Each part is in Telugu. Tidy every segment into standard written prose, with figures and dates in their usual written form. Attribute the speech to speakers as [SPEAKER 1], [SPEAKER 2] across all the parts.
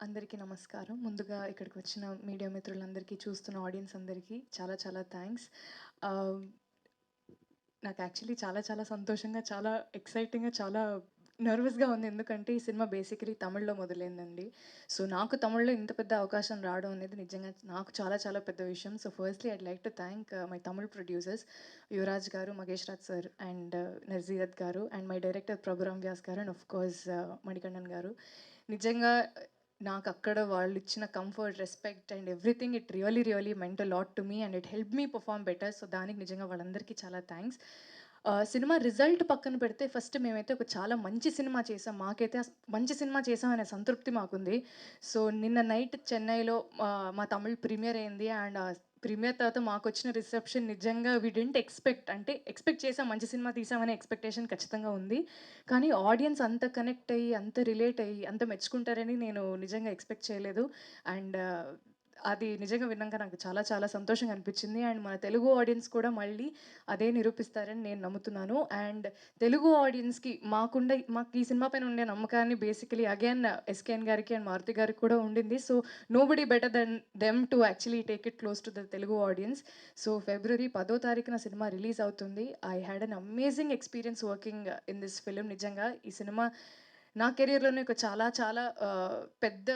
[SPEAKER 1] అందరికీ నమస్కారం. ముందుగా ఇక్కడికి వచ్చిన మీడియా మిత్రులందరికీ, చూస్తున్న ఆడియన్స్ అందరికీ చాలా చాలా థ్యాంక్స్. ఆహ్, నాకు యాక్చువల్లీ చాలా చాలా సంతోషంగా, చాలా ఎక్సైటింగ్‌గా, చాలా నర్వస్‌గా ఉంది. ఎందుకంటే ఈ సినిమా బేసికలీ తమిళ్‌లో మొదలైందండి. సో, నాకు తమిళ్‌లో ఇంత పెద్ద అవకాశం రావడం అనేది నిజంగా నాకు చాలా చాలా పెద్ద విషయం. So, firstly I'd like to thank my Tamil producers Yuvaraj garu, Magesh Raj sir and Nazirat garu and my director Prabhuram Vyas garu and of course Manikandan garu. నిజంగా నాకక్కడ వాళ్ళిచ్చిన comfort, respect and everything it really meant a lot to me and it helped me perform better. So, దానికి నిజంగా వాళ్ళందరికీ చాలా థ్యాంక్స్. సినిమా రిజల్ట్ పక్కన పెడితే ఫస్ట్ మేమైతే ఒక చాలా మంచి సినిమా చేసాం. మాకైతే మంచి సినిమా చేసాం అనే సంతృప్తి మాకుంది. సో, నిన్న నైట్ చెన్నైలో మా తమిళ్ ప్రీమియర్ అయింది. అండ్ ప్రీమియర్ తర్వాత మాకొచ్చిన రిసెప్షన్ నిజంగా వి డిడ్ంట్ ఎక్స్‌పెక్ట్. అంటే ఎక్స్‌పెక్ట్ చేసాం, మంచి సినిమా తీసామనే ఎక్స్‌పెక్టేషన్ ఖచ్చితంగా ఉంది. కానీ ఆడియన్స్ అంత కనెక్ట్ అయ్యి, అంత రిలేట్ అయ్యి, అంత మెచ్చుకుంటారని నేను నిజంగా ఎక్స్‌పెక్ట్ చేయలేదు. అండ్ అది నిజంగా విన్నాక నాకు చాలా చాలా సంతోషంగా అనిపించింది. అండ్ మన తెలుగు ఆడియన్స్ కూడా మళ్ళీ అదే నిరూపిస్తారని నేను నమ్ముతున్నాను. అండ్ తెలుగు ఆడియన్స్‌కి మాకు ఈ సినిమా పైన ఉండే నమ్మకాన్ని బేసికలీ అగైన్ ఎస్‌కేఎన్ గారికి అండ్ మారుతి గారికి కూడా ఉండింది. So, nobody better than them to actually take it close to the Telugu audience. So, ఫిబ్రవరి 10వ తారీఖున సినిమా రిలీజ్ అవుతుంది. I had an amazing experience working in this film. నిజంగా ఈ సినిమా నా కెరియర్‌లోనే ఒక చాలా చాలా పెద్ద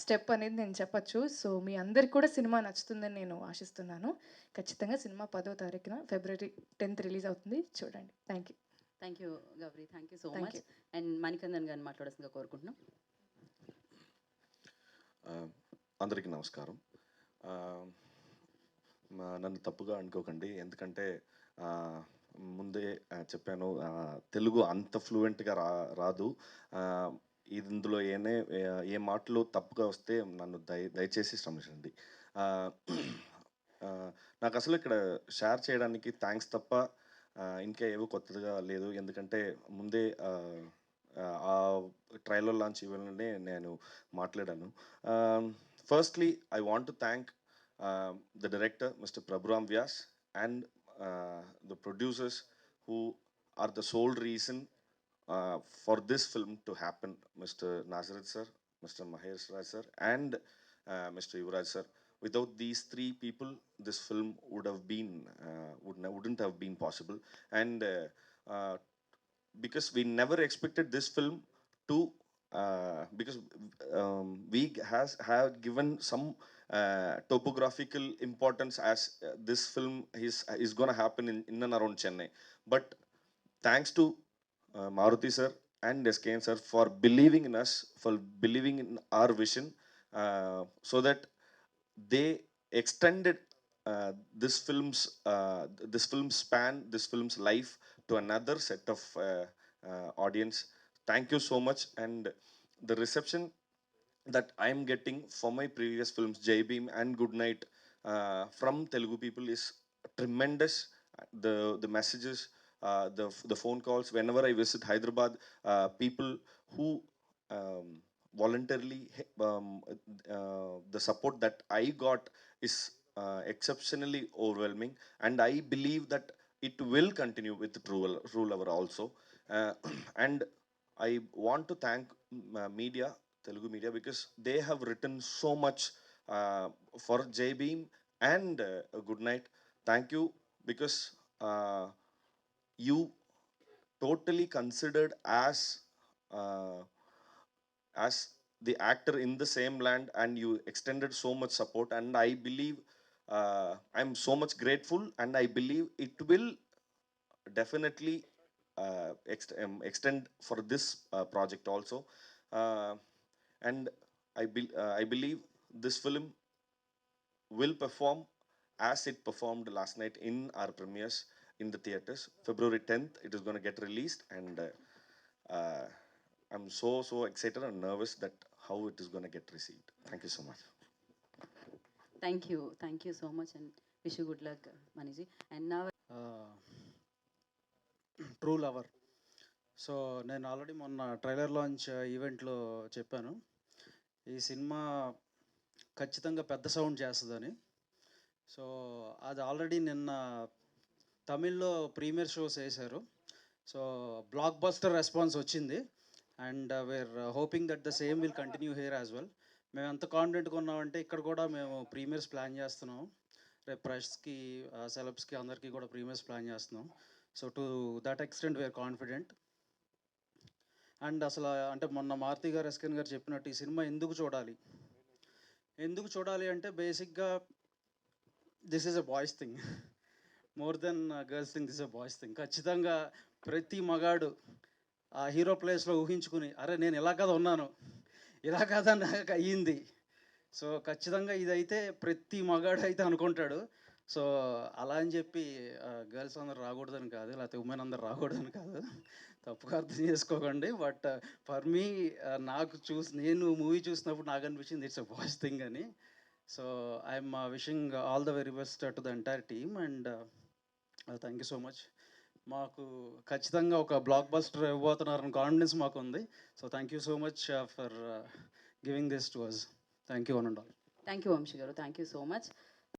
[SPEAKER 1] స్టెప్ అనేది నేను చెప్పొచ్చు. సో, మీ అందరికి కూడా సినిమా నచ్చుతుందని నేను ఆశిస్తున్నాను. ఖచ్చితంగా సినిమా 10వ తారీఖున ఫిబ్రవరి 10థ్ రిలీజ్ అవుతుంది. చూడండి. Thank you.
[SPEAKER 2] Thank you Gauri, thank you so
[SPEAKER 1] thank
[SPEAKER 2] much.
[SPEAKER 1] You.
[SPEAKER 2] And Manikandan గారిని మాట్లాడాల్సిందిగా కోరుకుంటున్నాం.
[SPEAKER 3] అందరికీ నమస్కారం. నన్ను తప్పుగా అనుకోకండి, ఎందుకంటే ముందే చెప్పాను, తెలుగు అంత ఫ్లూయెంట్గా రాదు. ఇందులో ఏ మాటలు తప్పుగా వస్తే నన్ను దయచేసి క్షమించండి. నాకు అసలు ఇక్కడ షేర్ చేయడానికి థ్యాంక్స్ తప్ప ఇంకా ఏవో కొత్తగా లేదు. ఎందుకంటే ముందే ఆ ట్రైలర్ లాంచ్ ఇవ్వాలనే నేను మాట్లాడాను. Firstly I want to thank the director, Mr. Prabhuram Vyas, and the producers who are the sole reason for this film to happen, Mr. Nazaret sir, Mr. Mahesh Raj sir, and Mr. Yuvraj sir. Without these three people, this film wouldn't have been possible. And uh, because we never expected this film to because we have given some topographical importance as this film is going to happen in and around Chennai. But thanks to Maruti sir and SKN sir for believing in us, for believing in our vision, so that they extended this film's span, this film's life to another set of audience. Thank you so much. And the reception that I'm getting for my previous films, Jai Bhim and Good Night, from Telugu people is tremendous. The messages, the phone calls whenever I visit Hyderabad, people who um, voluntarily, the support that I got is exceptionally overwhelming, and I believe that it will continue with Rule Hour also. Uh, and I want to thank media, Telugu media, because they have written so much for Jai Bhim and Good Night. Thank you, because uh, you totally considered uh, as the actor in the same land, and you extended so much support. And I believe I'm so much grateful, and I believe it will definitely extend for this project also. Uh, and I believe this film will perform as it performed last night in our premieres in the theaters. February 10th, it is going to get released, and uh, I'm so excited and nervous that how it is going to get received. Thank you so much.
[SPEAKER 2] Thank you so much and wish you good luck మనీజీ. అండ్ నా
[SPEAKER 4] ట్రూ లవర్. సో నేను ఆల్రెడీ మొన్న ట్రైలర్ లాంచ్ ఈవెంట్లో చెప్పాను, ఈ సినిమా ఖచ్చితంగా పెద్ద సౌండ్ చేస్తుందని. సో అది ఆల్రెడీ నిన్న తమిళ్లో ప్రీమియర్ షోస్ వేశారు. సో బ్లాక్ బస్టర్ రెస్పాన్స్ వచ్చింది, and we're hoping that the same will continue here as well. మేము ఎంత కాన్ఫిడెంట్గా ఉన్నామంటే ఇక్కడ కూడా మేము ప్రీమియర్స్ ప్లాన్ చేస్తున్నాం. రేపు ప్రెస్కి, సెలబ్స్కి అందరికీ కూడా ప్రీమియర్స్ ప్లాన్ చేస్తున్నాం. So to that extent we're confident. And అసలు అంటే మొన్న మారుతి గారు, ఎస్కెన్ గారు చెప్పినట్టు ఈ సినిమా ఎందుకు చూడాలి అంటే బేసిక్గా this is a boys thing. More than girls thing, this a boys thing. ఖచ్చితంగా ప్రతి మగాడు ఆ హీరో ప్లేస్లో ఊహించుకుని, అరే నేను ఇలా కదా ఉన్నాను, ఇలా కదా నాకు అయ్యింది. సో ఖచ్చితంగా ఇదైతే ప్రతి మగాడు అయితే అనుకుంటాడు. సో అలా అని చెప్పి గర్ల్స్ అందరు రాకూడదని కాదు, లేకపోతే ఉమెన్ అందరు రాకూడదని కాదు, తప్పుగా అర్థం చేసుకోకండి. బట్ ఫర్ మీ, నేను మూవీ చూసినప్పుడు నాకు అనిపించింది ఇట్స్ అ బాయ్స్ థింగ్ అని. So I'm wishing all the very best to the entire team and thank you so much. మాకు ఖచ్చితంగా ఒక బ్లాక్ బస్టర్ ఇవ్వబోతున్నారని కాన్ఫిడెన్స్ మాకు ఉంది. So thank you so much for giving this to us. Thank you one and all.
[SPEAKER 2] Thank you Vamsi గారు, థ్యాంక్ యూ సో మచ్.